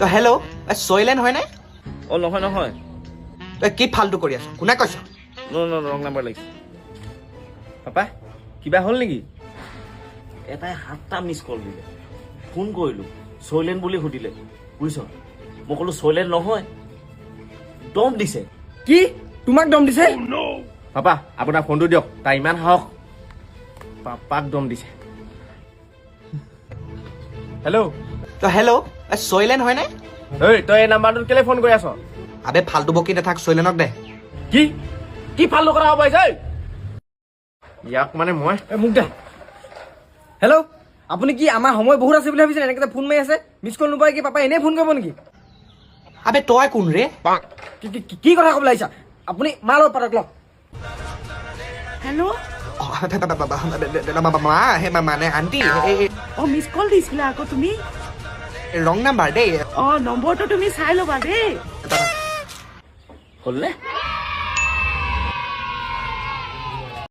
তো হেল্ল' চয়লেন হয়নে? অ নহয় নহয় তই কি ফাল্টু কৰি আছ? কোনে কৈছ? ৰং নাম্বাৰ লাগিছে পাপা কিবা হ'ল নেকি এটাই 7টা মিছ কল দিলে ফোন কৰিলোঁ চৈলেন বুলি সুধিলে বুজিছ মই ক'লো চৈলেন নহয় দম দিছে কি তোমাক দম দিছে? পাপা আপোনাৰ ফোনটো দিয়ক তাই ইমান সাহস পাপাক দম দিছে হেল্ল' তো হেল্ল' চয়লেন হয়নে? ঐ তই এই নাম্বাৰটোত কেলে ফোন কৰি আছ আবে ফাল্টু বকি নাথাক, চয়লেনক দে। কি কি ফাল্টু কথা হ'ব আহিছে ইয়াক মানে মই মোক দে। হেল্ল' আপুনি কি আমাৰ সময় বহুত আছে বুলি ভাবিছে? এনেকৈ ফোন মাৰি আছে, মিছ কল নোপোৱাই কি পাপা এনেই ফোন কৰিব নেকি? আবে তই কোন ৰে? কি কথা ক'বলৈ আহিছা আপুনি? মা লগত পাতক লওক। হেল্ল' মানে আণ্টি অ মিছ কল দিছিলা আকৌ তুমি? ৰং নাম্বাৰ দেই। অ নম্বৰটো তুমি চাই ল'বা দেই। হ'লনে